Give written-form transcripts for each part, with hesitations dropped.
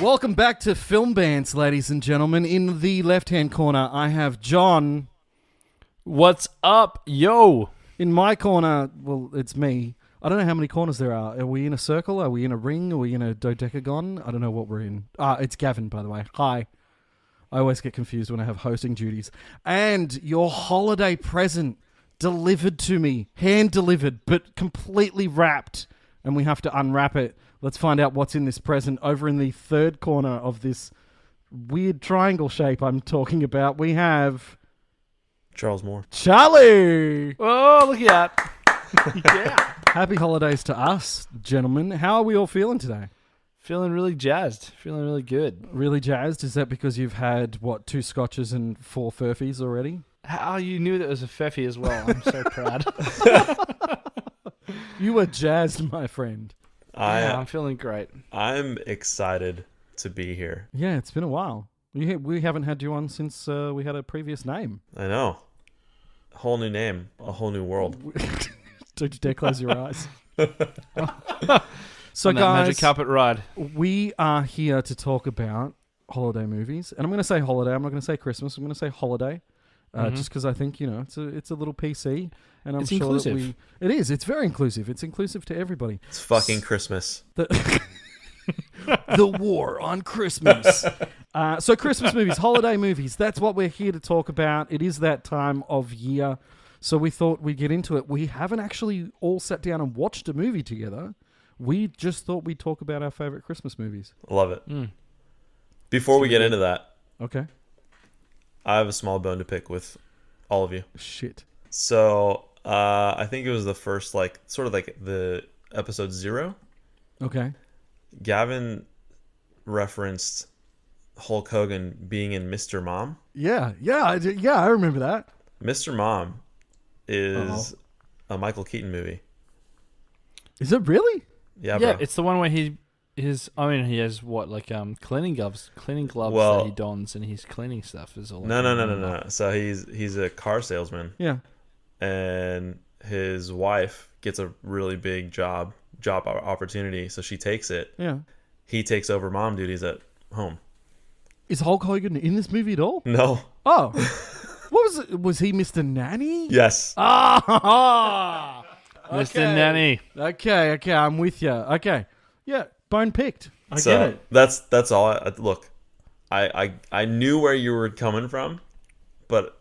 Welcome back to Film Bants, ladies and gentlemen. In the left-hand corner, I have John. What's up, yo? In my corner, well, it's me. I don't know how many corners there are. Are we in a circle? Are we in a ring? Are we in a dodecagon? I don't know what we're in. It's Gavin, by the way. Hi. I always get confused when I have hosting duties. And your holiday present delivered to me. Hand-delivered, but completely wrapped. And we have to unwrap it. Let's find out what's in this present. Over in the third corner of this weird triangle shape I'm talking about, we have... Charles Moore. Charlie! Oh, look at that. Yeah. Happy holidays to us, gentlemen. How are we all feeling today? Feeling really jazzed. Feeling really good. Really jazzed? Is that because you've had, 2 scotches and 4 furfies already? How you knew that was a Feffy as well. I'm so proud. You were jazzed, my friend. I'm feeling great. I'm excited to be here. Yeah, it's been a while. We haven't had you on since we had a previous name. I know. A whole new name. A whole new world. Don't you dare close your eyes. So, on that guys, magic carpet ride. we are here to talk about holiday movies. And I'm going to say holiday. I'm not going to say Christmas. I'm going to say holiday. Just because I think, it's a little PC. And I'm It's sure inclusive. It is. It's very inclusive. It's inclusive to everybody. It's fucking Christmas. The war on Christmas. So Christmas movies, holiday movies, that's what we're here to talk about. It is that time of year. So we thought we'd get into it. We haven't actually all sat down and watched a movie together. We just thought we'd talk about our favorite Christmas movies. Love it. Before we get into that, Okay. I have a small bone to pick with all of you. Shit. So, I think it was the first, sort of like the episode 0. Okay. Gavin referenced Hulk Hogan being in Mr. Mom. Yeah, I remember that. Mr. Mom is a Michael Keaton movie. Is it really? Yeah, Yeah, bro. it's the one where he has what, cleaning gloves Well- that he dons, and he's cleaning stuff is all. No. So he's a car salesman. Yeah. And his wife gets a really big job opportunity, so she takes it. Yeah. He takes over mom duties at home. Is Hulk Hogan in this movie at all? No. Oh. What was it? Was he Mr. Nanny? Yes. Ah! Mr. Nanny. Okay, I'm with you. Okay. Yeah, bone picked. I So get it. that's all. Look, I knew where you were coming from, but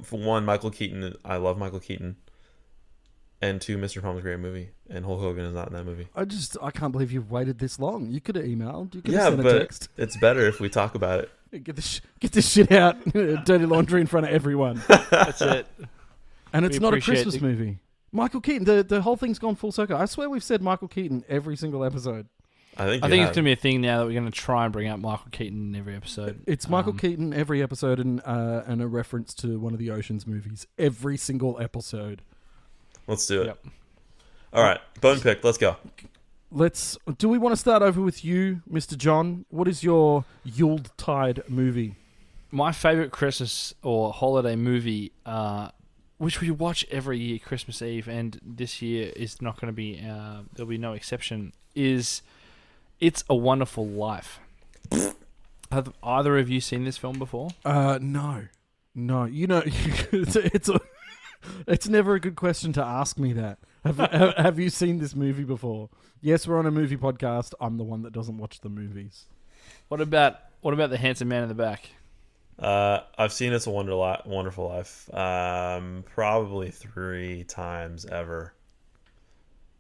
for one, Michael Keaton. I love Michael Keaton. And 2, Mr. Mom's a great movie, and Hulk Hogan is not in that movie. I can't believe you've waited this long. You could have emailed. You could have sent a but text. it's better if we talk about it. Get this shit out. Dirty laundry in front of everyone. That's it. And it's We not a appreciate Christmas it. movie. Michael Keaton, the whole thing's gone full circle. I swear we've said Michael Keaton every single episode. I think It's going to be a thing now that we're going to try and bring out Michael Keaton in every episode. It's Michael Keaton every episode and a reference to one of the Ocean's movies. Every single episode. Let's do it. Yep. All right, bone pick. Let's go. Do we want to start over with you, Mr. John? What is your Yuletide movie? My favorite Christmas or holiday movie, which we watch every year, Christmas Eve, and this year is not going to be, there'll be no exception, is It's a Wonderful Life. Have either of you seen this film before? No. It's never a good question to ask me that. Have you seen this movie before? Yes, we're on a movie podcast. I'm the one that doesn't watch the movies. What about the handsome man in the back? I've seen It's a Wonderful Life probably 3 times ever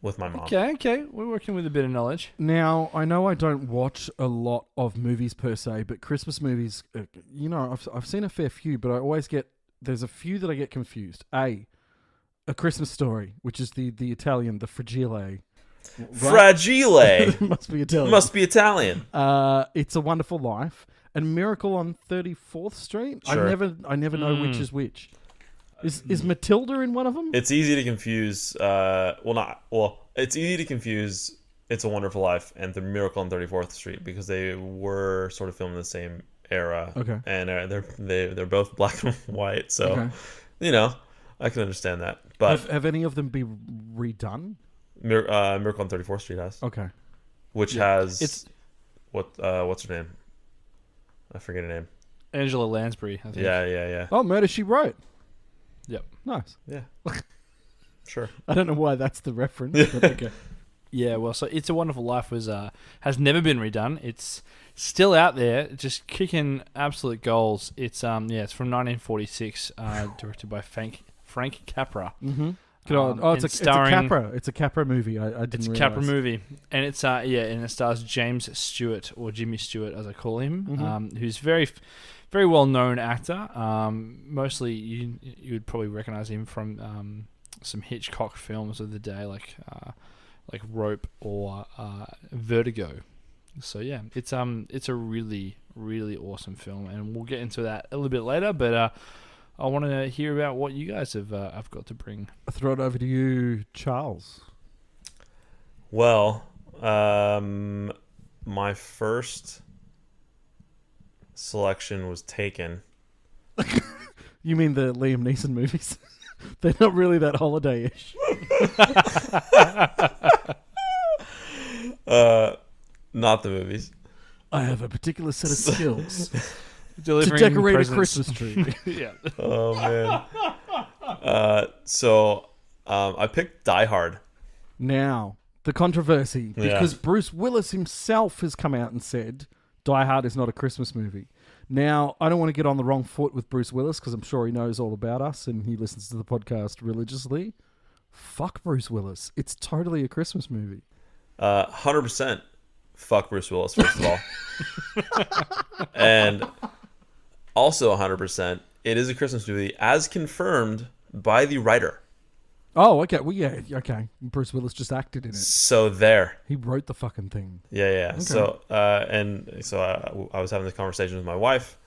with my mom. Okay. We're working with a bit of knowledge. Now, I know I don't watch a lot of movies per se, but Christmas movies, I've seen a fair few, but I always there's a few that I get confused. A Christmas Story, which is the Italian, the Fragile. Right? Fragile. Must be Italian. Must be Italian. It's a Wonderful Life and Miracle on 34th Street. Sure. I never know which is which. Is Matilda in one of them? It's easy to confuse. It's easy to confuse It's a Wonderful Life and The Miracle on 34th Street because they were sort of filmed in the same era. Okay. And they're both black and white, so Okay. I can understand that. But have any of them been redone? Miracle on 34th Street has, Okay. which has It's what's her name? I forget her name. Angela Lansbury, I think. Yeah. Oh, Murder, She Wrote. Yep. Nice. Yeah. Sure. I don't know why that's the reference, but okay. Yeah, well, so It's a Wonderful Life has never been redone. It's still out there, just kicking absolute goals. It's from 1946, directed by Frank Capra. Mm-hmm. It's a Capra. It's a Capra movie. I didn't. It's a realize. Capra movie, and it's and it stars James Stewart, or Jimmy Stewart as I call him, who's very, very well known actor. Mostly you would probably recognize him from some Hitchcock films of the day, like Rope or Vertigo. So yeah, it's a really, really awesome film, and we'll get into that a little bit later. But I want to hear about what you guys have got to bring. I'll throw it over to you, Charles. Well, my first selection was Taken. You mean the Liam Neeson movies? They're not really that holiday-ish. Not the movies. I have a particular set of skills to Delivering decorate presents. a Christmas tree. Yeah. Oh man. So I picked Die Hard. Now, the controversy, Yeah. because Bruce Willis himself has come out and said Die Hard is not a Christmas movie. Now, I don't want to get on the wrong foot with Bruce Willis, because I'm sure he knows all about us and he listens to the podcast religiously. Fuck Bruce Willis. It's totally a Christmas movie. 100% fuck Bruce Willis, first of all. And also 100%, it is a Christmas movie, as confirmed by the writer. Oh, okay. Well, yeah, okay. Bruce Willis just acted in it. So there. He wrote the fucking thing. Yeah. Okay. So, I was having this conversation with my wife.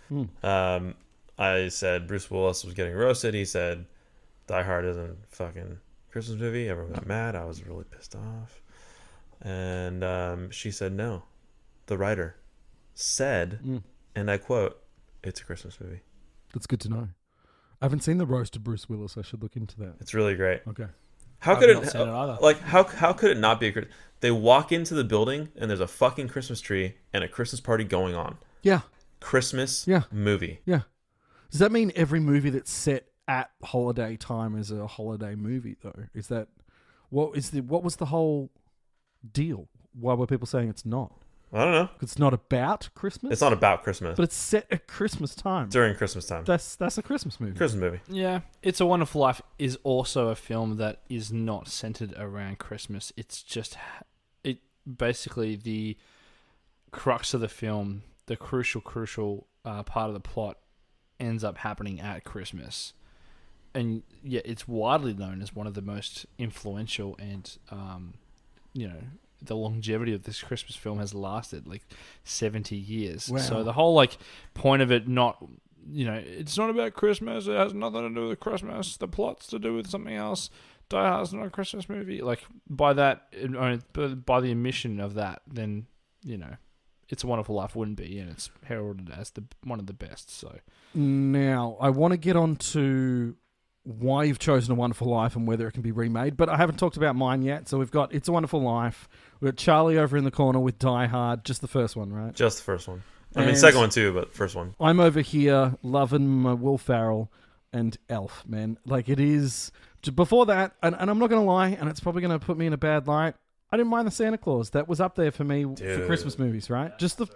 I said Bruce Willis was getting roasted. He said Die Hard isn't a fucking Christmas movie. Everyone got mad. I was really pissed off. And she said, no. The writer said, and I quote, it's a Christmas movie. That's good to know. I haven't seen the roast of Bruce Willis. I should look into that. It's really great. Okay. How could not seen it either. how could it not be a Christmas? They walk into the building and there's a fucking Christmas tree and a Christmas party going on. Yeah. Christmas movie. Yeah. Does that mean every movie that's set at holiday time is a holiday movie, though? Is that what was the whole deal? Why were people saying it's not? I don't know. It's not about Christmas. It's not about Christmas. But it's set at Christmas time. During Christmas time. That's a Christmas movie. Christmas movie. Yeah, It's a Wonderful Life is also a film that is not centered around Christmas. It's just basically the crux of the film, the crucial part of the plot ends up happening at Christmas. And yeah, it's widely known as one of the most influential and the longevity of this Christmas film has lasted like 70 years. Wow. So the whole point of it it's not about Christmas. It has nothing to do with Christmas. The plot's to do with something else. Die Hard's not a Christmas movie. By the omission of that, then It's a Wonderful Life wouldn't be, and it's heralded as one of the best. So now I want to get on to why you've chosen A Wonderful Life and whether it can be remade, but I haven't talked about mine yet. So we've got It's a Wonderful Life. We've got Charlie over in the corner with Die Hard, just the first one, right? Just the first one. I mean, And second one too, but first one. I'm over here loving my Will Ferrell and Elf, man. It is before that, and I'm not going to lie, and it's probably going to put me in a bad light. I didn't mind the Santa Claus. That was up there for me for Christmas movies, right? Just the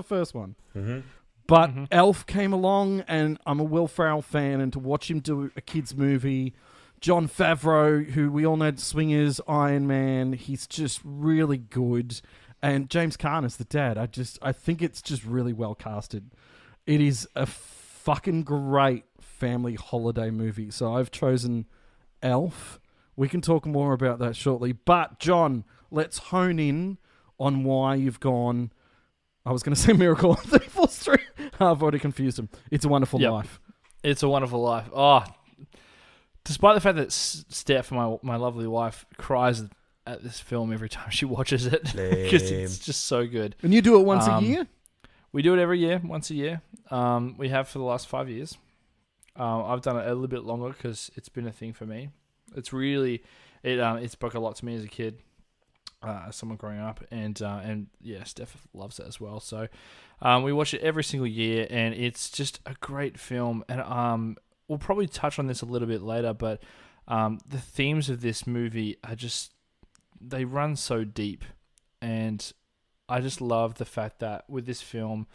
first one. Mm-hmm. But Elf came along, and I'm a Will Ferrell fan, and to watch him do a kids movie, Jon Favreau, who we all know Swingers, Iron Man, he's just really good, and James Caan is the dad. I think it's just really well casted. It is a fucking great family holiday movie. So I've chosen Elf. We can talk more about that shortly. But John, let's hone in on why you've gone. I was going to say Miracle on 34th Street. I've already confused him. It's a Wonderful Life. It's a Wonderful Life. Oh, despite the fact that Steph, my lovely wife, cries at this film every time she watches it because it's just so good. And you do it once a year? We do it every year, once a year. We have for the last 5 years. I've done it a little bit longer because it's been a thing for me. It's really, it spoke a lot to me as a kid. as someone growing up, and yeah, Steph loves it as well. So we watch it every single year, and it's just a great film. And we'll probably touch on this a little bit later, but the themes of this movie are just, they run so deep, and I just love the fact that with this film,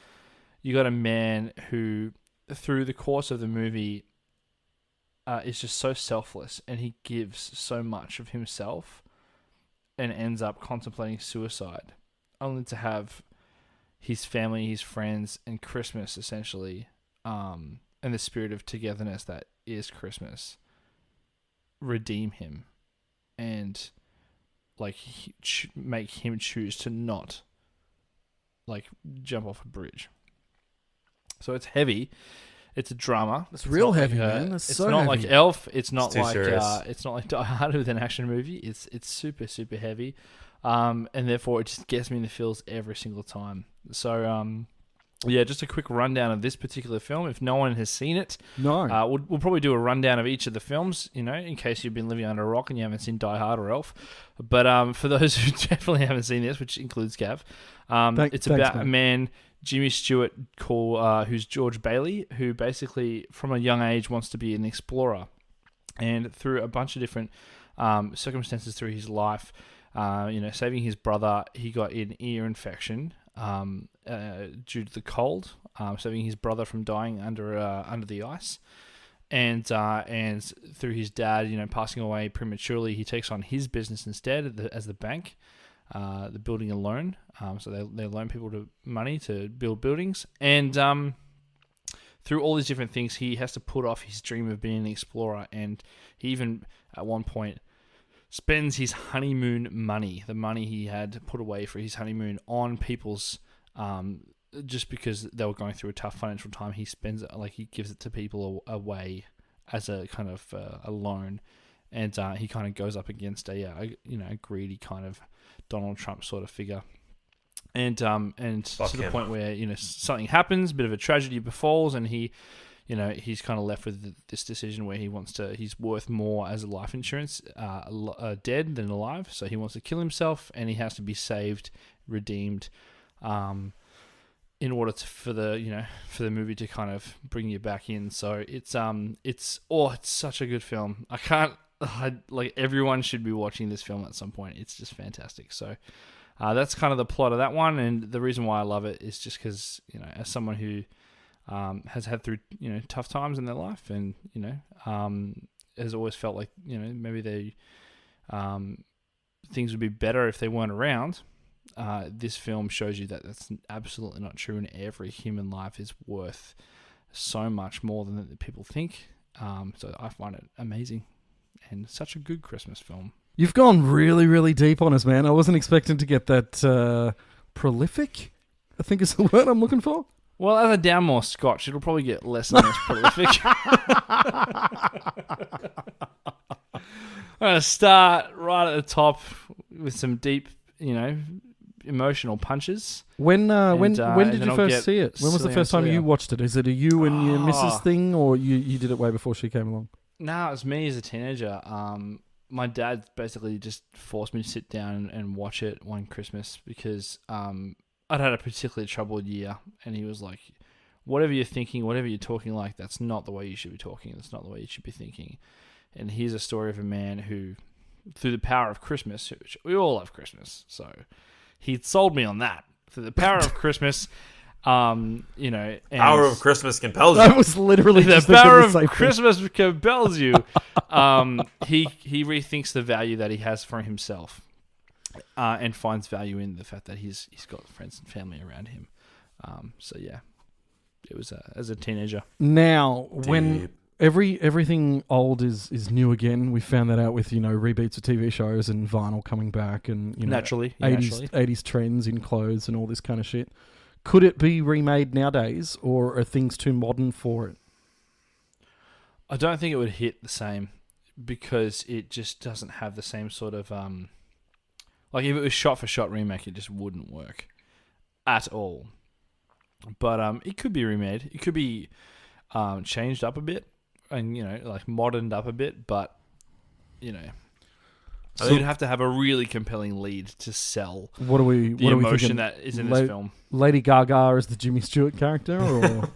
you got a man who, through the course of the movie, is just so selfless, and he gives so much of himself, and ends up contemplating suicide, only to have his family, his friends, and Christmas, essentially, and the spirit of togetherness that is Christmas, redeem him, and like make him choose to not like jump off a bridge. So it's heavy. It's a drama. It's real not heavy, like man. It's it's so not heavy. like Elf. It's not too like serious. it's not like Die Hard with an action movie. It's super super heavy, and therefore it just gets me in the feels every single time. So yeah, just a quick rundown of this particular film. If no one has seen it, No. we'll probably do a rundown of each of the films, you know, in case you've been living under a rock and you haven't seen Die Hard or Elf. But for those who definitely haven't seen this, which includes Gav, it's about a man, Jimmy Stewart, who's George Bailey, who basically from a young age wants to be an explorer. And through a bunch of different circumstances through his life, saving his brother, he got an ear infection due to the cold, saving his brother from dying under the ice, and through his dad, passing away prematurely, he takes on his business instead as the bank, the building and loan. So they loan people money to build buildings, and through all these different things, he has to put off his dream of being an explorer, and he even at one point spends his honeymoon money, the money he had put away for his honeymoon, on people's, just because they were going through a tough financial time. He spends it, he gives it to people away as a kind of a loan, and he kind of goes up against a greedy kind of Donald Trump sort of figure, and to the point where something happens, a bit of a tragedy befalls, and he's kind of left with this decision where he's worth more as a life insurance dead than alive. So he wants to kill himself, and he has to be saved, redeemed, in order for the movie to kind of bring you back in. So it's such a good film. Everyone should be watching this film at some point. It's just fantastic. So that's kind of the plot of that one, and the reason why I love it is just because as someone who has had through tough times in their life, and has always felt like maybe they things would be better if they weren't around. This film shows you that that's absolutely not true, and every human life is worth so much more than people think. So I find it amazing, and such a good Christmas film. You've gone really, really deep on us, man. I wasn't expecting to get that prolific, I think is the word I'm looking for. Well, as I down more scotch, it'll probably get less and less prolific. I'm going to start right at the top with some deep, emotional punches. When did then you I'll first get see it? When was the first time you watched it? Is it a you and your missus thing, or you did it way before she came along? No, it was me as a teenager. My dad basically just forced me to sit down and watch it one Christmas because I'd had a particularly troubled year, and he was like, whatever you're thinking, whatever you're talking like, that's not the way you should be talking. That's not the way you should be thinking. And here's a story of a man who, through the power of Christmas, which we all love Christmas, so he'd sold me on that. Through the power of Christmas, and Power of Christmas compels That you. was literally the just power the of same thing. Christmas compels you. He rethinks the value that he has for himself, and finds value in the fact that he's got friends and family around him. So yeah, it was as a teenager. Now, when Deep. everything old is new again, we found that out with reboots of TV shows and vinyl coming back, and Naturally. 80s trends in clothes and all this kind of shit. Could it be remade nowadays, or are things too modern for it? I don't think it would hit the same because it just doesn't have the same sort of like if it was shot for shot remake, it just wouldn't work at all. But it could be remade. It could be changed up a bit and moderned up a bit. But So you'd have to have a really compelling lead to sell What are we? the What are we emotion thinking? that is in this film. Lady Gaga is the Jimmy Stewart character, or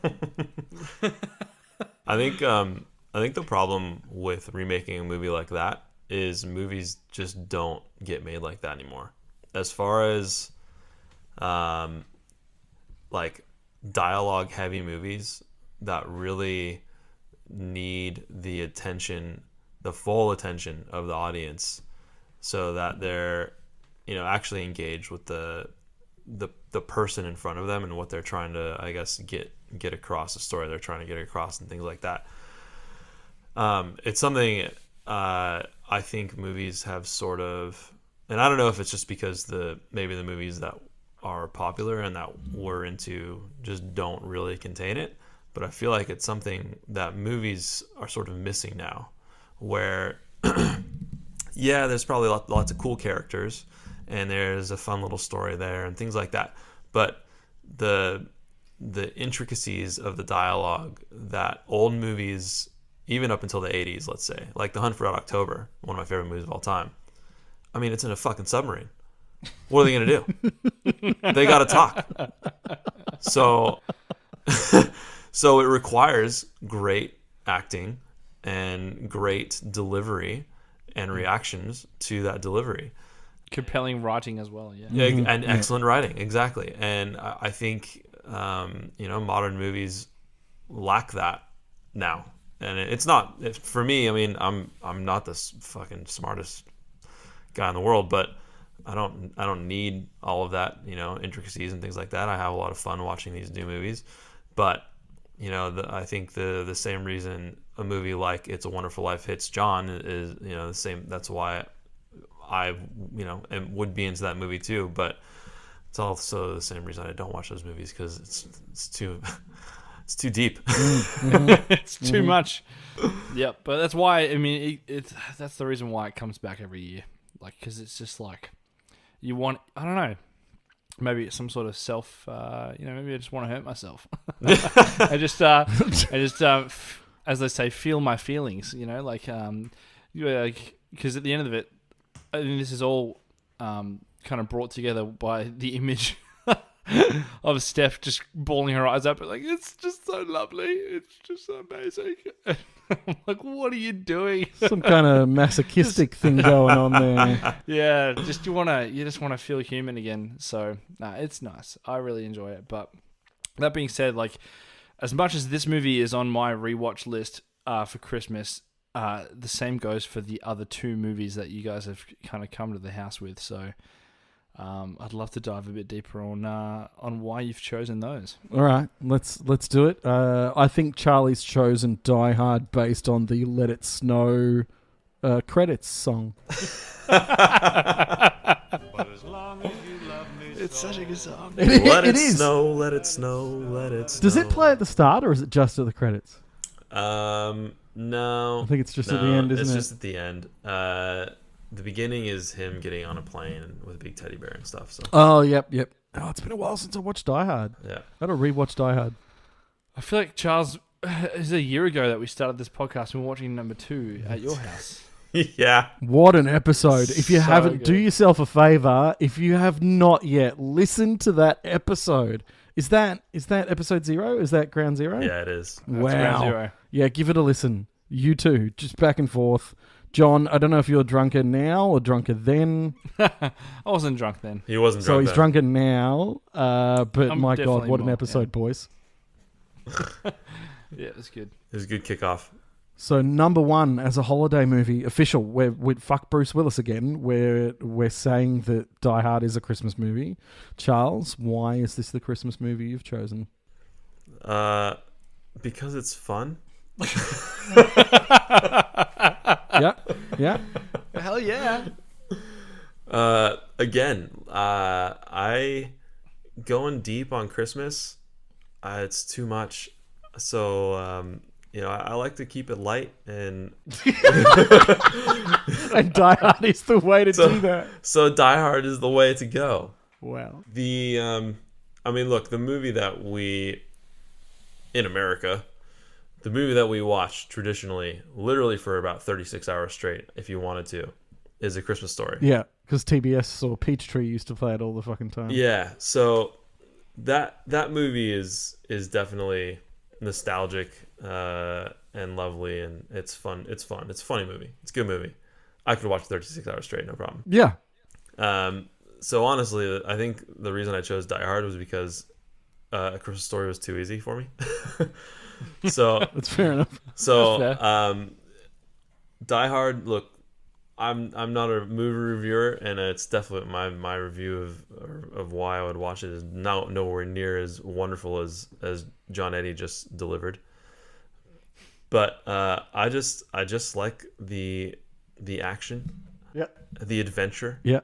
I think the problem with remaking a movie like that is movies just don't get made like that anymore. As far as like dialogue heavy movies that really need the attention, the full attention of the audience, so that they're, you know, actually engaged with the person in front of them and what they're trying to, I guess, get across, the story they're trying to get across and things like that. It's something I think movies have sort of, and I don't know if it's just because maybe the movies that are popular and that we're into just don't really contain it, but I feel like it's something that movies are sort of missing now, where yeah, there's probably lots of cool characters and there's a fun little story there and things like that, but the intricacies of the dialogue that old movies, even up until the 80s, let's say, like The Hunt for Red October, one of my favorite movies of all time. I mean, it's in a fucking submarine. What are they going to do? They got to talk. So it requires great acting and great delivery and reactions to that delivery. Compelling writing as well, yeah. Yeah, and excellent writing, exactly. And I think modern movies lack that now. And it's not, for me, I mean, I'm not the fucking smartest guy in the world, but I don't need all of that, intricacies and things like that. I have a lot of fun watching these new movies, but I think the same reason a movie like It's a Wonderful Life hits John is the same. That's why I would be into that movie too. But it's also the same reason I don't watch those movies, because it's too it's too deep. It's too much. Yep, but that's why, I mean, that's the reason why it comes back every year. Like, because it's just like, you want, I don't know, maybe it's some sort of self, maybe I just want to hurt myself. I just, as they say, feel my feelings, because at the end of it, I mean, this is all kind of brought together by the image of Steph just bawling her eyes up, like, it's just so lovely, it's just so amazing. I'm like, what are you doing? Some kind of masochistic thing going on there. Yeah, you just want to feel human again. So, it's nice. I really enjoy it. But that being said, like, as much as this movie is on my rewatch list for Christmas, the same goes for the other two movies that you guys have kind of come to the house with. So, I'd love to dive a bit deeper on why you've chosen those. All right, let's do it. I think Charlie's chosen Die Hard based on the Let It Snow credits song. It's such a good song. Let it is. snow, let it snow, let it snow. Does it play at the start, or is it just at the credits? No. I think it's just at the end, isn't it? It's just at the end. The beginning is him getting on a plane with a big teddy bear and stuff. So. Oh, yep. Oh, it's been a while since I watched Die Hard. Yeah. I gotta rewatch Die Hard. I feel like, Charles, it was a year ago that we started this podcast and we're watching number 2 at your house. Yeah. What an episode. If you So haven't, good. do yourself a favor. If you have not yet, listen to that episode. Is that episode 0? Is that ground 0? Yeah, it is. That's ground Wow. 0. Yeah, give it a listen. You too. Just back and forth. John, I don't know if you're drunker now or drunker then. I wasn't drunk then. He wasn't So drunk he's then. drunker now. But I'm my God, definitely what an more, episode, boys. Yeah, it was good. It was a good kickoff. So number 1 as a holiday movie, official, we're fuck Bruce Willis again. We're saying that Die Hard is a Christmas movie. Charles, why is this the Christmas movie you've chosen? Because it's fun. Yeah. Hell yeah. Again, I going deep on Christmas, it's too much. So, I like to keep it light, and And Die Hard is the way to do that. so Die Hard is the way to go. Wow. The look, the movie that in America, the movie that we watch traditionally, literally for about 36 hours straight, if you wanted to, is A Christmas Story. Yeah, because TBS or Peachtree used to play it all the fucking time. Yeah, so that movie is definitely nostalgic and lovely, and it's fun. It's fun. It's a funny movie. It's a good movie. I could watch 36 hours straight, no problem. Yeah. So honestly, I think the reason I chose Die Hard was because A Christmas Story was too easy for me. So That's fair enough. So That's Die Hard, look, I'm not a movie reviewer, and it's definitely my review of why I would watch it is nowhere near as wonderful as John Eddie just delivered. But I just like the action, Yeah. the adventure, Yeah.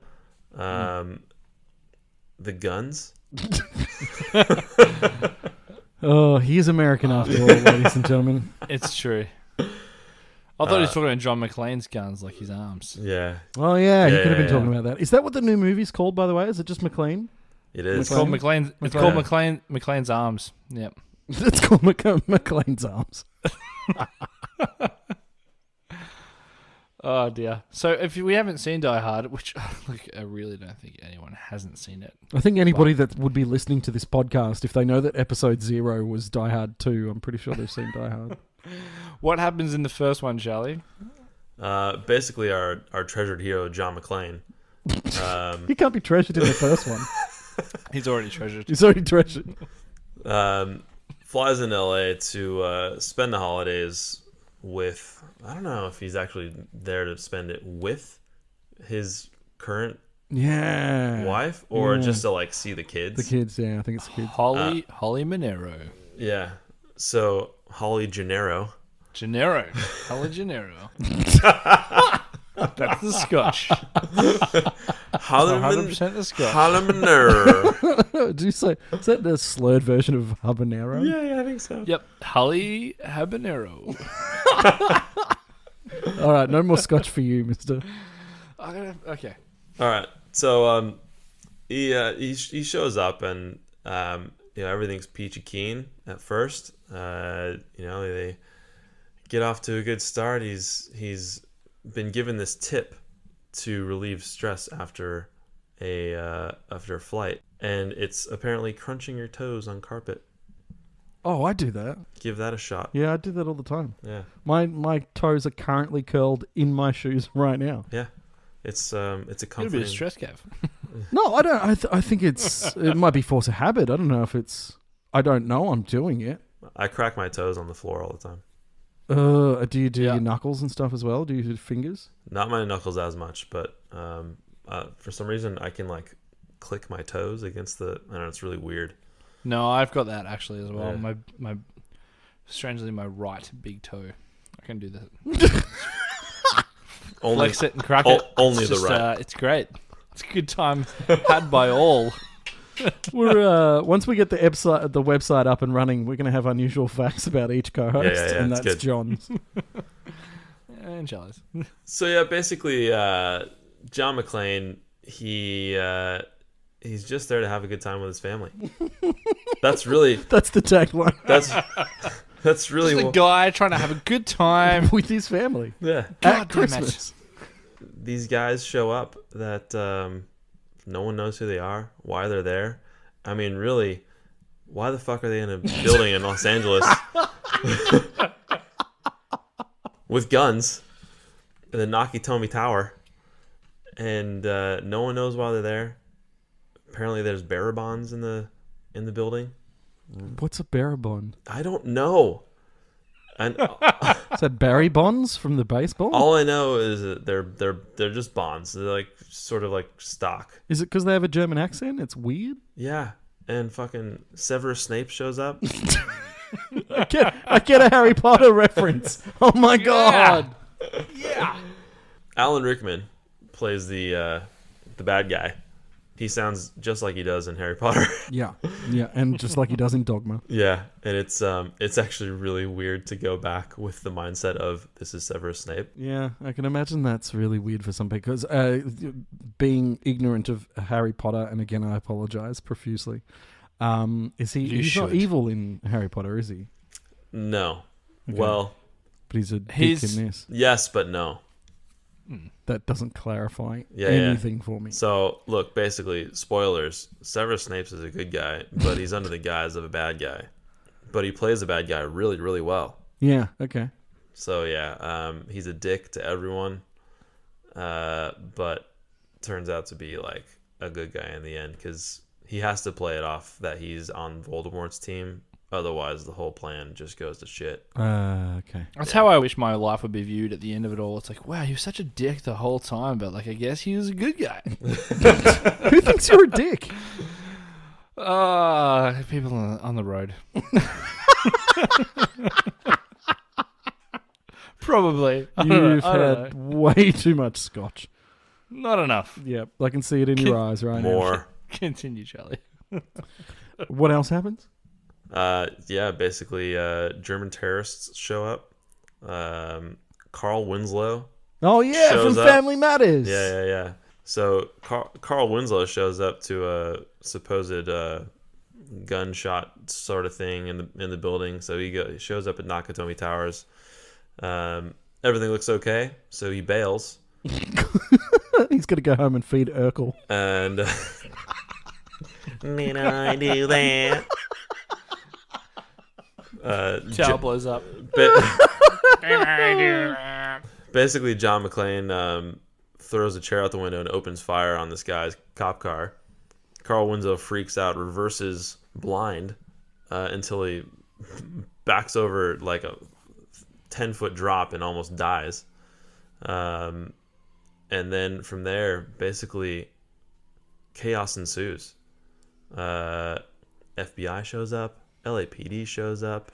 the guns. Oh, he's American after all, ladies and gentlemen. It's true. I thought he was talking about John McClane's guns, like his arms. Yeah, Oh, yeah, he Yeah, could have been yeah, talking about that. Is that what the new movie's called, by the way? Is it just McLean? it It's is. called McLean's. It's McLean. called McLean's arms. Yep. It's called McLean's Arms. Oh dear. So if we haven't seen Die Hard, which look, I really don't think anyone hasn't seen it. I think anybody that would be listening to this podcast, if they know that episode 0 was Die Hard 2, I'm pretty sure they've seen Die Hard. What happens in the first one, Charlie? Basically, our treasured hero John McClane. He can't be treasured in the first one. He's already treasured. He's already treasured. Flies in LA to spend the holidays with, I don't know if he's actually there to spend it with his current wife or just to like see the kids. The kids, yeah, I think it's the kids. Holly Monero. Yeah. So Holly Gennaro. Holly Gennaro. That's the Scotch. Holly 100% the Scotch. Monero. Did you say, is that the slurred version of habanero? Yeah, I think so. Yep. Holly Habanero. All right, no more scotch for you, mister. Okay. All right. So he shows up and everything's peachy keen at first. They get off to a good start. He's been given this tip to relieve stress after a flight, and it's apparently crunching your toes on carpet. Oh, I do that. Give that a shot. Yeah, I do that all the time. Yeah. My toes are currently curled in my shoes right now. Yeah. It's a It'll be comforting. a stress cap. No, I don't. I think it might be force of habit. I don't know if it's. I don't know. I'm doing it. I crack my toes on the floor all the time. Do you do Yeah. your knuckles and stuff as well? Do you do fingers? Not my knuckles as much, but for some reason I can like click my toes against the. I don't know. It's really weird. No, I've got that actually as well. Yeah. My strangely my right big toe. I can do that. Only Flex it and crack it. only It's the just, right. it's great. It's a good time had by all. We're once we get the website up and running, we're going to have unusual facts about each co-host, Yeah, and it's that's good. John's. And Charlie's. So yeah, basically, John McClane, he's just there to have a good time with his family. That's really That's the tagline. that's really Just a guy trying to have a good time. With his family yeah. God at damn it. Christmas. These guys show up that no one knows who they are, why they're there. I mean, really, why the fuck are they in a building in Los Angeles with guns in the Nakatomi Tower, and no one knows why they're there? Apparently, there's bearer bonds in the building. What's a bearer bond? I don't know. And Is that Barry Bonds from the baseball? all I know is that they're just bonds. They're like sort of like stock. Is it because they have a German accent? It's weird. Yeah. And fucking Severus Snape shows up. I get a Harry Potter reference. Oh my god! Yeah. Alan Rickman plays the bad guy. He sounds just like he does in Harry Potter. Yeah, and just like he does in Dogma. Yeah, and it's actually really weird to go back with the mindset of this is Severus Snape. Yeah, I can imagine that's really weird for some people because being ignorant of Harry Potter, and again I apologize profusely. Is he? You He's not should. evil in Harry Potter, is he? No. Okay. Well, But he's a dick He's- in this. yes, but no. That doesn't clarify Yeah, anything for me. So, look, basically, spoilers. Severus Snape is a good guy, but he's under the guise of a bad guy. But he plays a bad guy really, really well. Yeah, okay. So, yeah, he's a dick to everyone, but turns out to be, like, a good guy in the end, because he has to play it off that he's on Voldemort's team. Otherwise, the whole plan just goes to shit. Okay. That's how I wish my life would be viewed at the end of it all. It's like, wow, he was such a dick the whole time, but like, I guess he was a good guy. Who thinks you're a dick? People on the road. Probably. You've had way too much scotch. Not enough. Yep, I can see it in your eyes right now. More. Continue, Charlie. What else happens? Yeah, basically, German terrorists show up. Carl Winslow. Oh yeah, shows from up. Family Matters. Yeah. So Carl Winslow shows up to a supposed gunshot sort of thing in the building. So he shows up at Nakatomi Towers. Everything looks okay, so he bails. He's gonna go home and feed Urkel. And did I do that? Tower blows up. Basically, John McClane throws a chair out the window and opens fire on this guy's cop car. Carl Winslow freaks out, reverses blind until he backs over like a 10-foot drop and almost dies. And then from there, basically, chaos ensues. FBI shows up. LAPD shows up,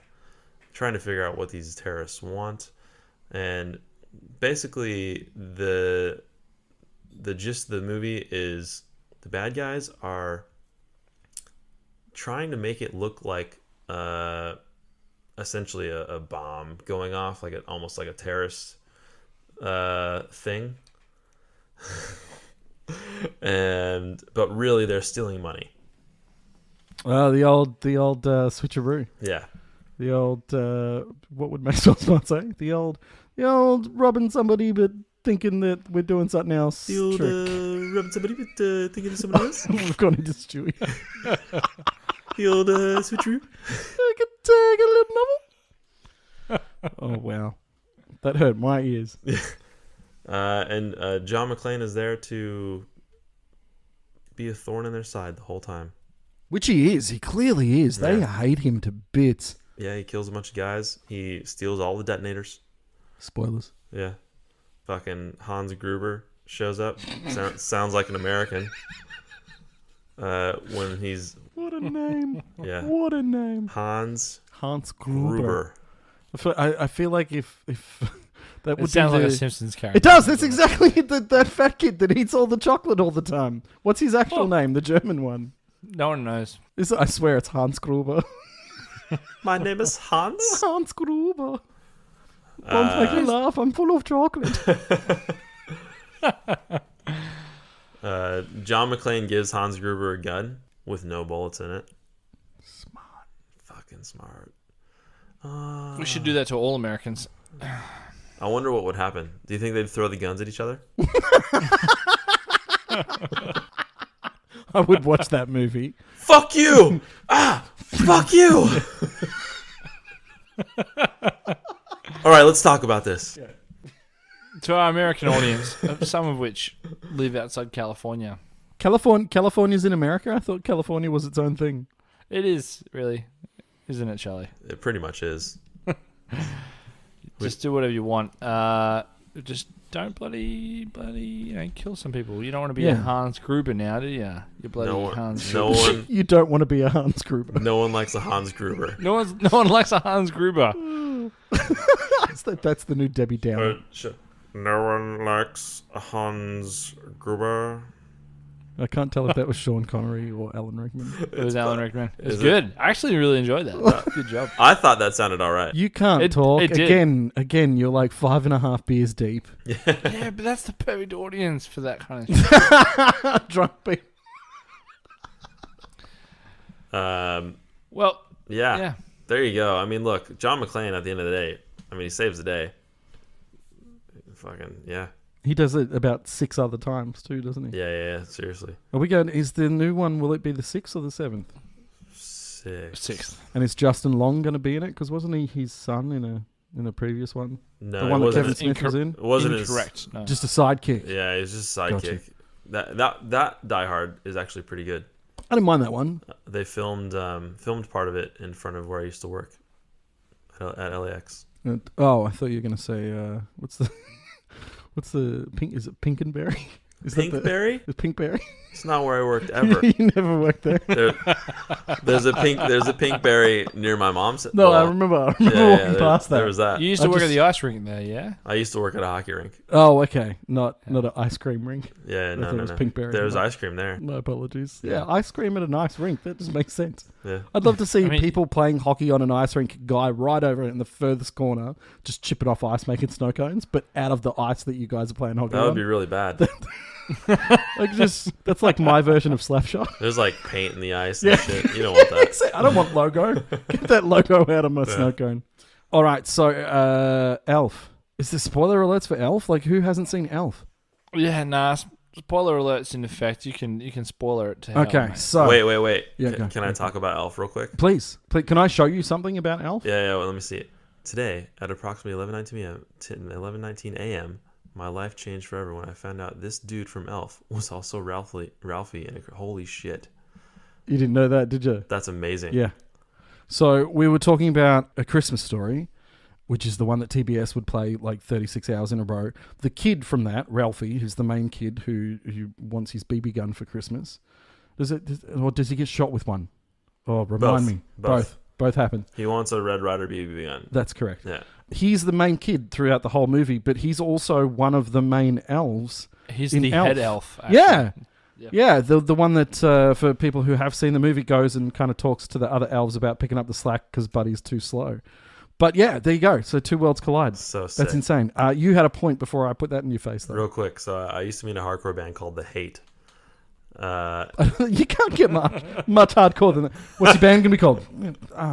trying to figure out what these terrorists want. And basically, the gist of the movie is the bad guys are trying to make it look like essentially a bomb going off, like almost like a terrorist thing. But really, they're stealing money. The old switcheroo. Yeah. The old what would Maxwell Smart say? The old robbing somebody but thinking that we're doing something else. The old robbing somebody but thinking of somebody else. We've gone into Stewie. The old switcheroo. I could take a little novel. Oh wow, that hurt my ears. And John McClane is there to be a thorn in their side the whole time. Which he is. He clearly is. They Yeah. hate him to bits. Yeah, he kills a bunch of guys. He steals all the detonators. Spoilers. Yeah. Fucking Hans Gruber shows up. Sounds like an American. When he's... What a name. Yeah. What a name. Hans Gruber. I feel like if that would It sounds be like the... a Simpsons character. It does. That's exactly that fat kid that eats all the chocolate all the time. What's his actual name? The German one. No one knows. I swear it's Hans Gruber. My name is Hans. Hans Gruber. Don't make me laugh. I'm full of chocolate. John McClane gives Hans Gruber a gun with no bullets in it. Smart. Fucking smart. We should do that to all Americans. I wonder what would happen. Do you think they'd throw the guns at each other? I would watch that movie. Fuck you! Fuck you! All right, let's talk about this. Yeah. To our American audience, some of which live outside California. California's in America? I thought California was its own thing. It is, really. Isn't it, Charlie? It pretty much is. Just do whatever you want. Just don't bloody kill some people. You don't want to be a Hans Gruber now, do you? You bloody Hans No Gruber. one. You don't want to be a Hans Gruber. No one likes a Hans Gruber. No one likes a Hans Gruber. That's the new Debbie Downer. No one likes a Hans Gruber. I can't tell if that was Sean Connery or Alan Rickman. It was Alan Rickman. It was Is good. I actually really enjoyed that. Good job. I thought that sounded all right. You can't It talk. did. Again, you're like 5.5 beers deep. Yeah, but that's the perfect audience for that kind of shit. Drunk people. Well, Yeah. There you go. I mean, look, John McClane at the end of the day, I mean, he saves the day. Fucking, yeah. He does it about 6 other times too, doesn't he? Yeah. Seriously. Are we going? Is the new one? Will it be the 6th or the 7th? Sixth. And is Justin Long going to be in it? Because wasn't he his son in a previous one? No, The it one that wasn't. Kevin Smith was in? It wasn't his- Incorrect. No. Just a sidekick. Yeah, it's just a sidekick. Gotcha. That Die Hard is actually pretty good. I didn't mind that one. They filmed part of it in front of where I used to work at LAX. Oh, I thought you were going to say what's the pink? Is it Pinkenberry? Is that Pinkberry? the Pinkberry? It's not where I worked ever. You never worked there. There's a Pinkberry near my mom's. No, I remember walking past that. There was that. You used to work at the ice rink there, yeah? I used to work at a hockey rink. Oh, okay. Not an ice cream rink. Yeah, I no. thought it was Pinkberry. There was ice cream there. My apologies. Yeah, ice cream at a nice rink. That just makes sense. Yeah. I'd love to see I mean- people playing hockey on an ice rink, guy right over in the furthest corner, just chipping off ice, making snow cones, but out of the ice that you guys are playing hockey That would on. be really bad. That's like my version of Slapshot. There's like paint in the ice and shit. You don't want that. I don't want logo. Get that logo out of my snow cone. All right, so Elf. Is there spoiler alerts for Elf? Like, who hasn't seen Elf? Yeah, nah. Spoiler alerts in effect. You can spoiler it to hell, Okay, mate. so Wait. Yeah, Can I talk about Elf real quick? please, can I show you something about Elf? Yeah. Well, let me see it. Today, at approximately 11:19 a.m., my life changed forever when I found out this dude from Elf was also Ralphie, and holy shit, You didn't know that, did you? that's amazing. Yeah. So we were talking about A Christmas Story, which is the one that TBS would play like 36 hours in a row. The kid from that, Ralphie, who's the main kid who wants his BB gun for Christmas. Or does he get shot with one? Oh, remind me. Both happen. He wants a Red Ryder BB gun. That's correct. Yeah. He's the main kid throughout the whole movie, but he's also one of the main elves. He's in the Elf. head elf. Actually. Yeah. Yep. Yeah, the one that, for people who have seen the movie, goes and kind of talks to the other elves about picking up the slack because Buddy's too slow. But yeah, there you go. So two worlds collide. So sick. That's insane. You had a point before I put that in your face, though. Real quick, so I used to be in a hardcore band called The Hate. You can't get much hardcore than that. What's your band going to be called?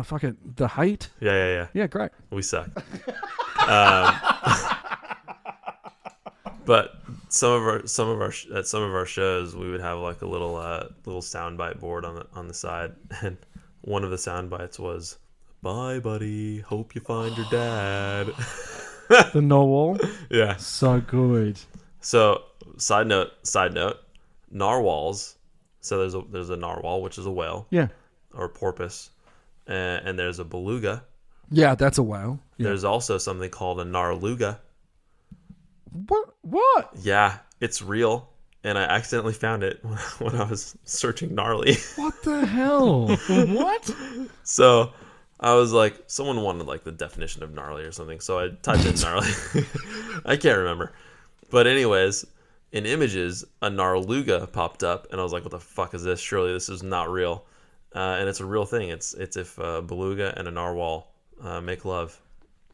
Fuck it. The Hate? Yeah. Yeah, great. We suck. But at some of our shows, we would have like a little soundbite board on the side, and one of the sound bites was, "Bye, buddy. Hope you find your dad." The Narwhal? Yeah. So good. So side note, narwhals. So there's a narwhal, which is a whale Yeah. or porpoise, and there's a beluga. Yeah, that's a whale. Yeah. There's also something called a narluga. What? Yeah, it's real, and I accidentally found it when I was searching gnarly. What the hell? What? So I was like, someone wanted like the definition of gnarly or something, so I typed in gnarly. I can't remember, but anyways, in images, a narluga popped up, and I was like, what the fuck is this? Surely this is not real. And it's a real thing. It's if a beluga and a narwhal make love,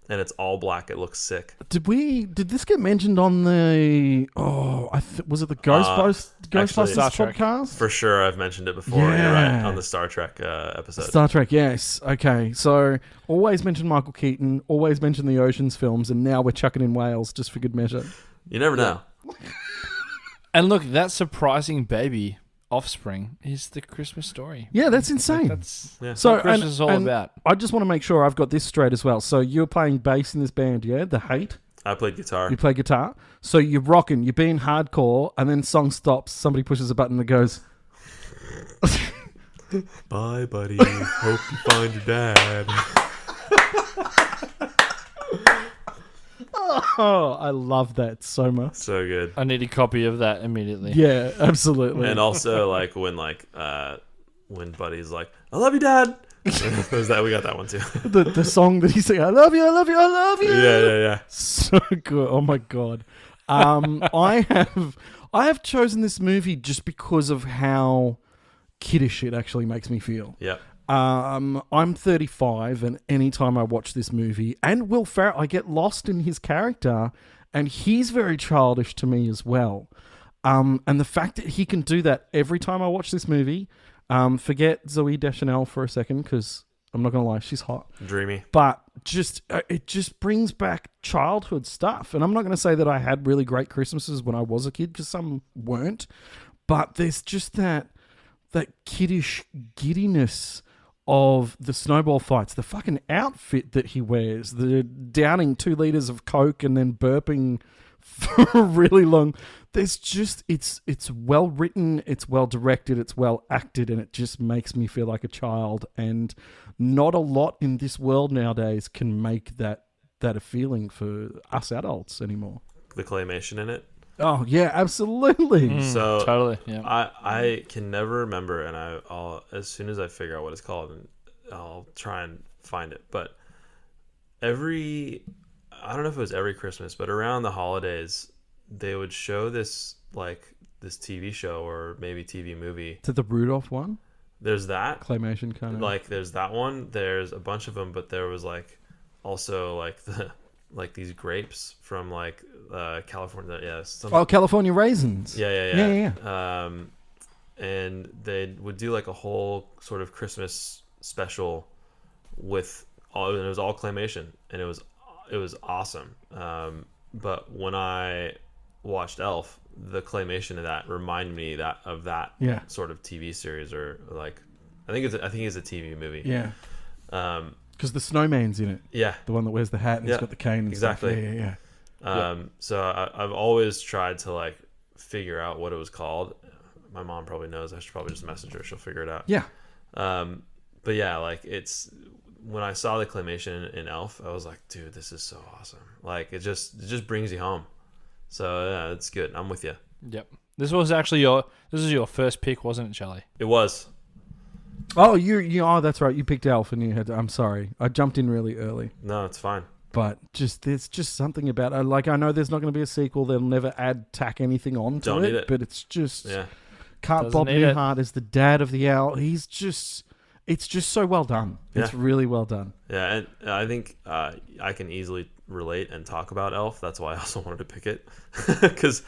and it's all black. It looks sick. Did this get mentioned on the? Was it the Ghostbusters Trek. podcast? For sure, I've mentioned it before. Yeah. You're right, on the Star Trek episode. Star Trek, yes. Okay, so always mention Michael Keaton, always mention the Ocean's films, and now we're chucking in whales just for good measure. You never know. And look, that surprising baby offspring is the Christmas story. Yeah, that's insane. That's Yeah. So what Christmas is all about. I just want to make sure I've got this straight as well. So you're playing bass in this band, yeah? The Hate. I played guitar. You play guitar. So you're rocking, you're being hardcore, and then song stops, somebody pushes a button and it goes. Bye, buddy. Hope you find your dad. Oh, I love that so much. So good. I need a copy of that immediately. Yeah, absolutely. And also when Buddy's like, "I love you, Dad." Was that we got that one too? the song that he sang, I love you, I love you, I love you. Yeah. So good. Oh my god. I have chosen this movie just because of how kiddish it actually makes me feel. Yep. I'm 35, and anytime I watch this movie, and Will Ferrell, I get lost in his character, and he's very childish to me as well. And the fact that he can do that every time I watch this movie, forget Zooey Deschanel for a second, because I'm not gonna lie, she's hot. Dreamy. But it just brings back childhood stuff. And I'm not gonna say that I had really great Christmases when I was a kid, because some weren't. But there's just that kiddish giddiness of the snowball fights, the fucking outfit that he wears, the downing 2 liters of Coke and then burping for really long. There's just it's well written, it's well directed, it's well acted, and it just makes me feel like a child. And not a lot in this world nowadays can make that a feeling for us adults anymore. The claymation in it. Oh yeah, absolutely. So totally. Yeah. I can never remember, and I'll as soon as I figure out what it's called, and I'll try and find it. But I don't know if it was every Christmas, but around the holidays, they would show this TV show or maybe TV movie. To the Rudolph one? There's that claymation kind of. Like there's that one. There's a bunch of them, but there was also these grapes from California. Yeah. California raisins. Yeah. And they would do like a whole sort of Christmas special with and it was all claymation, and it was awesome. But when I watched Elf, the claymation of that reminded me of that sort of TV series, or I think it's a TV movie. Yeah. Because the snowman's in it. Yeah. The one that wears the hat and he's got the cane and exactly. stuff. Yeah. So I've always tried to figure out what it was called. My mom probably knows. I should probably just message her. She'll figure it out. Yeah. But yeah, it's when I saw the claymation in Elf, I was like, dude, this is so awesome. It just brings you home. So yeah, it's good. I'm with you. Yep. This was your first pick, wasn't it, Charlie? It was. Oh, oh, that's right. You picked Elf, and you had. I'm sorry, I jumped in really early. No, it's fine. But there's just something about it. I know there's not going to be a sequel. They'll never tack anything on to Don't need it. But it's just Yeah. Bob Newhart is the dad of the owl. It's just so well done. Yeah. It's really well done. Yeah, and I think I can easily relate and talk about Elf. That's why I also wanted to pick it, because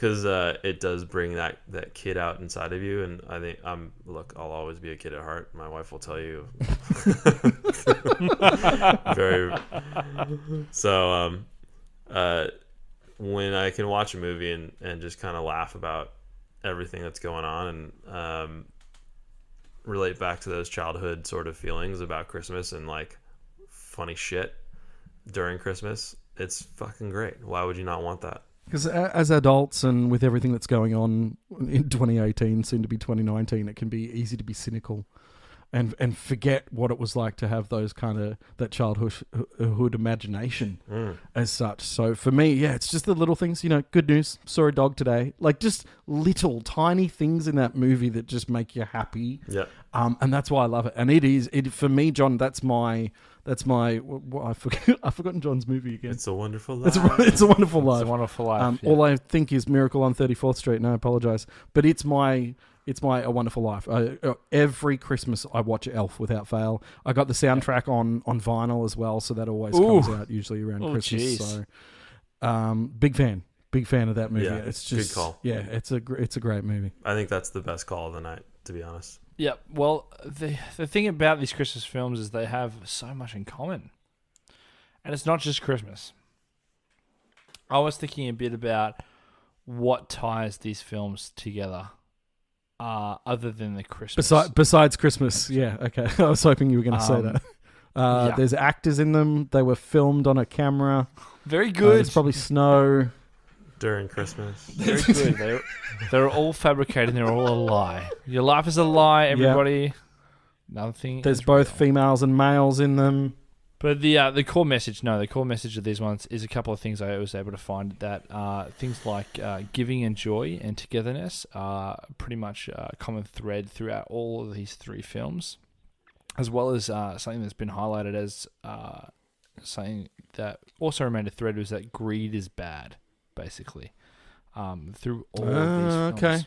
it does bring that kid out inside of you. And I think I'll always be a kid at heart. My wife will tell you. Very. So when I can watch a movie and just kind of laugh about everything that's going on, and relate back to those childhood sort of feelings about Christmas and funny shit during Christmas, it's fucking great. Why would you not want that? Because as adults, and with everything that's going on in 2018, soon to be 2019, it can be easy to be cynical and forget what it was like to have those that childhood imagination as such. So for me, yeah, it's just the little things. Good news, saw a dog today. Just little tiny things in that movie that just make you happy. Yeah. And that's why I love it. And it for me, John. That's my. I've forgotten John's movie again. It's a Wonderful Life. It's a Wonderful Life. It's a Wonderful Life. All I think is Miracle on 34th Street. And I apologize, but it's my A Wonderful Life. Every Christmas I watch Elf without fail. I got the soundtrack on vinyl as well, so that always comes out usually around Christmas. Geez. So, big fan of that movie. Yeah, it's just good call. Yeah, it's a great movie. I think that's the best call of the night, to be honest. Yeah, well, the thing about these Christmas films is they have so much in common. And it's not just Christmas. I was thinking a bit about what ties these films together, other than the Christmas. Besides Christmas, yeah, okay. I was hoping you were going to say that. There's actors in them. They were filmed on a camera. Very good. There's probably snow. During Christmas. Very good. They're all fabricated and they're all a lie. Your life is a lie, everybody. Nothing. There's both females and males in them. But the core message of these ones is a couple of things I was able to find that things like giving and joy and togetherness are pretty much a common thread throughout all of these three films, as well as something that's been highlighted as something that also remained a thread was that greed is bad. Basically, through all of these films. Okay.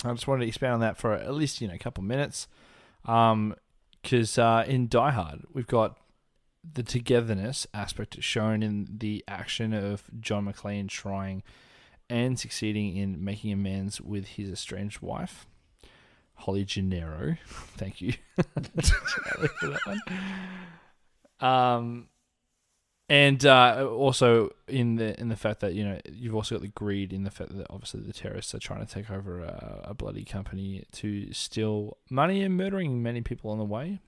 I just wanted to expand on that for at least a couple minutes, because in Die Hard we've got the togetherness aspect shown in the action of John McClane trying and succeeding in making amends with his estranged wife. Holly Gennaro. Thank you, Charlie, for that one. And also in the fact that you've also got the greed in the fact that obviously the terrorists are trying to take over a bloody company to steal money and murdering many people on the way.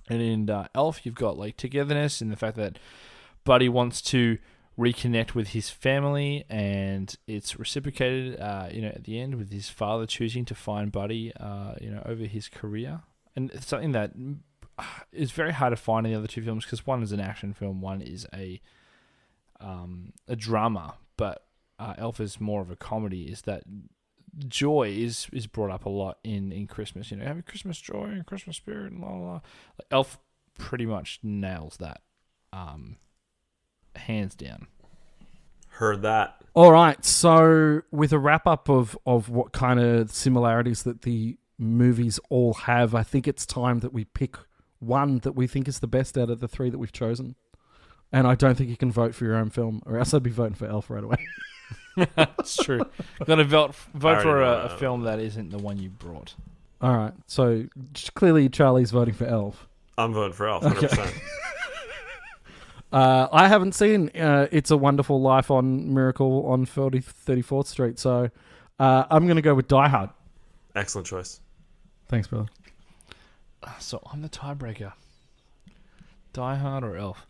And in Elf, you've got like togetherness in the fact that Buddy wants to reconnect with his family, and it's reciprocated. At the end with his father choosing to find Buddy, over his career, and it's something that is very hard to find in the other two films because one is an action film, one is a drama, but Elf is more of a comedy. Is that joy is brought up a lot in Christmas? Having Christmas joy and Christmas spirit and la la la. Like Elf pretty much nails that, hands down. Heard that. All right, so with a wrap up of what kind of similarities that the movies all have, I think it's time that we pick one that we think is the best out of the three that we've chosen. And I don't think you can vote for your own film, or else I'd be voting for Elf right away. That's true. Got to vote for know. a film that isn't the one you brought. All right, so clearly Charlie's voting for Elf. I'm voting for Elf, 100%. Okay. I haven't seen It's a Wonderful Life on Miracle on 34th Street, so I'm going to go with Die Hard. Excellent choice. Thanks, brother. So I'm the tiebreaker. Die Hard or Elf?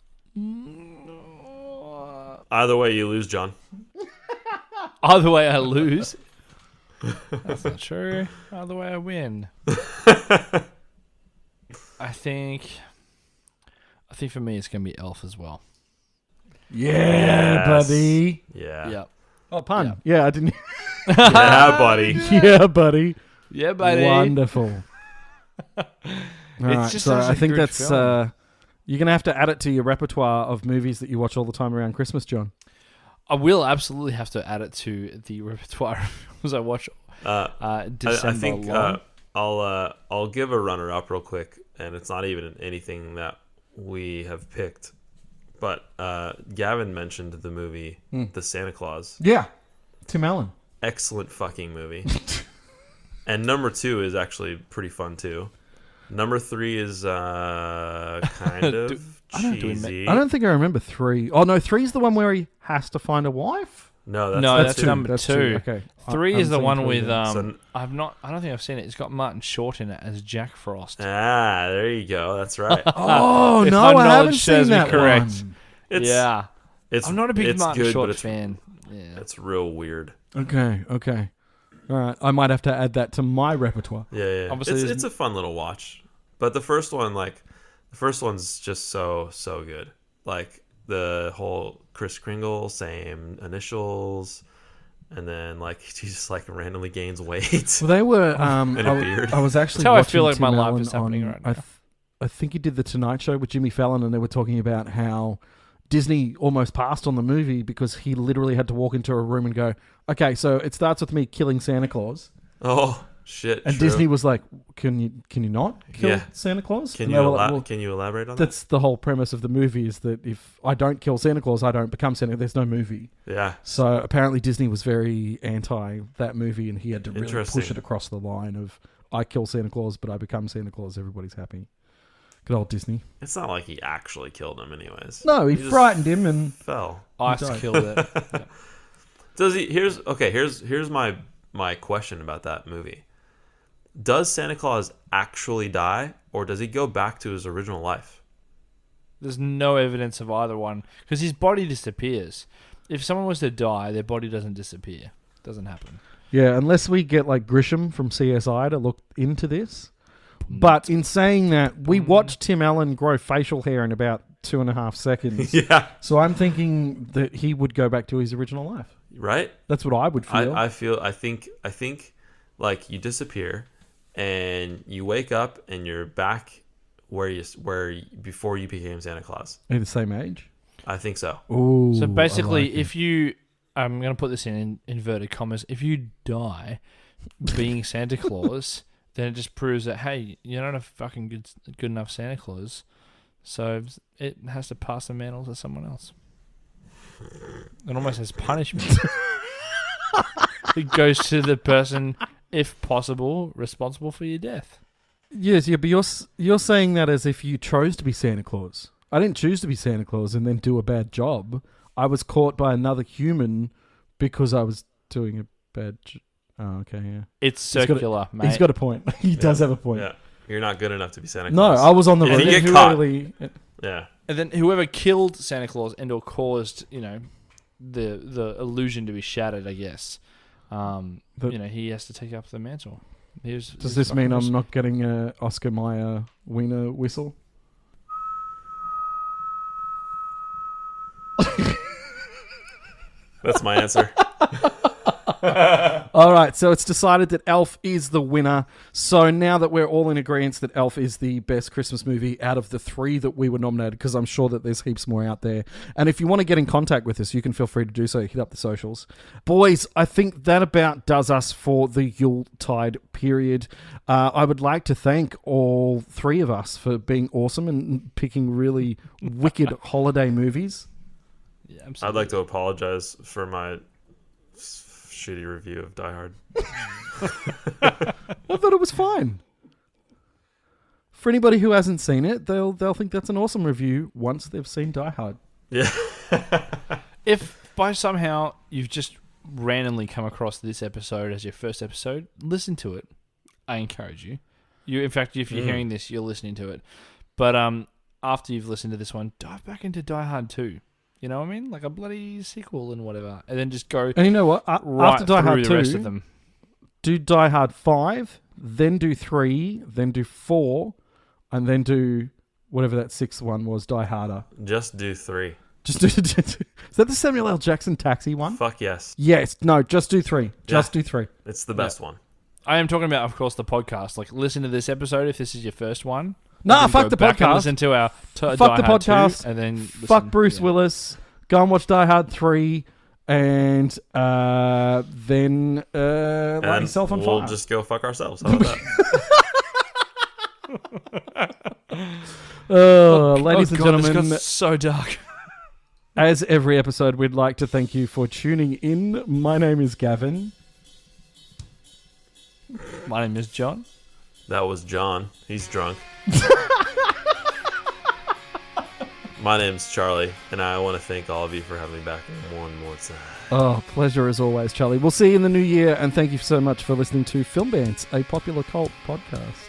Either way, you lose, John. Either way, I lose. That's not true. Either way, I win. I think for me, it's going to be Elf as well. Yeah, Yes. buddy. Yeah. Yep. Oh, pun. Yeah, I didn't. Yeah, buddy. Yeah, buddy. Yeah, buddy. Wonderful. All right, just so such a I think good that's film. you're gonna have to add it to your repertoire of movies that you watch all the time around Christmas, John. I will absolutely have to add it to the repertoire of films I watch December I think long. I'll give a runner up real quick, and it's not even anything that we have picked, but Gavin mentioned the movie The Santa Claus. Yeah, Tim Allen. Excellent fucking movie. And number 2 is actually pretty fun too. Number 3 is kind of cheesy. I don't think I remember 3. Oh no, 3 is the one where he has to find a wife. No, that's two. number That's 2. 2. Okay. 3 I is the haven't one seen with 3 yet. I don't think I've seen it. It's got Martin Short in it as Jack Frost. There you go. That's right. Oh If no, my I haven't knowledge serves seen me that correct. one. Yeah. I'm not a big Martin good, Short but it's, fan. Yeah. It's real weird. Okay. All right, I might have to add that to my repertoire. Yeah. Obviously, It's a fun little watch. But the first one's just so good. Like the whole Kris Kringle, same initials, and then like he just like randomly gains weight. Well, they were. And a beard. I was actually. That's how I watching feel like my Tim life Allen is happening on- right now. I think he did the Tonight Show with Jimmy Fallon, and they were talking about how Disney almost passed on the movie because he literally had to walk into a room and go, "Okay, so it starts with me killing Santa Claus," Oh shit! and true. Disney was like, "Can you not kill Yeah. Santa Claus?" Can And you they were like, well, can you elaborate on that's the whole premise of the movie is that if I don't kill Santa Claus, I don't become Santa. There's no movie. that? Yeah. So apparently Disney was very anti that movie, and he had to really Interesting. push it across the line of I kill Santa Claus, but I become Santa Claus. Everybody's happy. Good old Disney. It's not like he actually killed him, anyways. No, he just frightened him, and fell. Ice died. killed it. Yeah. Does he? Here's my question about that movie. Does Santa Claus actually die, or does he go back to his original life? There's no evidence of either one because his body disappears. If someone was to die, their body doesn't disappear. Doesn't happen. yeah, unless we get like Grisham from CSI to look into this. But in saying that, we watched Tim Allen grow facial hair in about 2.5 seconds. Yeah. So I'm thinking that he would go back to his original life. Right. That's what I would feel. I think like you disappear, and you wake up and you're back where before you became Santa Claus. Are they the same age? I think so. Ooh, So basically, I like it. if you, I'm going to put this in inverted commas, if you die being Santa Claus, then it just proves that, hey, you're not a fucking good enough Santa Claus, so it has to pass the mantle to someone else. It almost has punishment. It goes to the person if possible, responsible for your death. Yes, yeah, but you're saying that as if you chose to be Santa Claus. I didn't choose to be Santa Claus and then do a bad job. I was caught by another human because I was doing a bad job. Oh, okay, yeah. It's circular, mate. He's got a point. He does have a point. Yeah. You're not good enough to be Santa No, Claus. I was on the And road. you get caught. Yeah. And then whoever killed Santa Claus and or caused, the illusion to be shattered, I guess. He has to take up the mantle. Does this mean I'm not getting a Oscar Mayer wiener whistle? That's my answer. All right, so it's decided that Elf is the winner. So now that we're all in agreement that Elf is the best Christmas movie out of the 3 that we were nominated, because I'm sure that there's heaps more out there. And if you want to get in contact with us, you can feel free to do so. Hit up the socials. Boys, I think that about does us for the Yuletide period. I would like to thank all 3 of us for being awesome and picking really wicked holiday movies. Yeah, absolutely. I'd like to apologize for my shitty review of Die Hard. I thought it was fine. For anybody who hasn't seen it, they'll think that's an awesome review once they've seen Die Hard. Yeah. If by somehow you've just randomly come across this episode as your first episode, listen to it. I encourage you. In fact, if you're hearing this, you're listening to it. But after you've listened to this one, dive back into Die Hard 2. You know what I mean? Like a bloody sequel and whatever. And then just go And you know what? right After Die Hard through 2, the rest of them. do Die Hard 5, then do 3, then do 4, and then do whatever that 6th one was, Die Harder. Just do 3. Just do. Is that the Samuel L. Jackson taxi one? Fuck yes. Yes. No, just do 3. Just do 3. It's the best one. I am talking about, of course, the podcast. Like, listen to this episode if this is your first one. Nah, Then fuck go the back and podcast. listen to our Fuck Die the Hard 2, podcast. and then Fuck listen- Bruce yeah. Willis. Go and watch Die Hard 3. And then light And yourself on we'll fire. just go fuck ourselves. How about that? Ladies and God, this gentlemen, got so dark. as every episode, we'd like to thank you for tuning in. My name is Gavin. My name is John. That was John. He's drunk. My name's Charlie, and I want to thank all of you for having me back one more time. Oh, pleasure as always, Charlie. We'll see you in the new year, and thank you so much for listening to Film Bants, a popular cult podcast.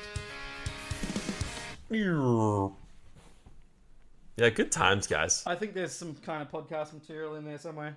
Yeah, good times, guys. I think there's some kind of podcast material in there somewhere.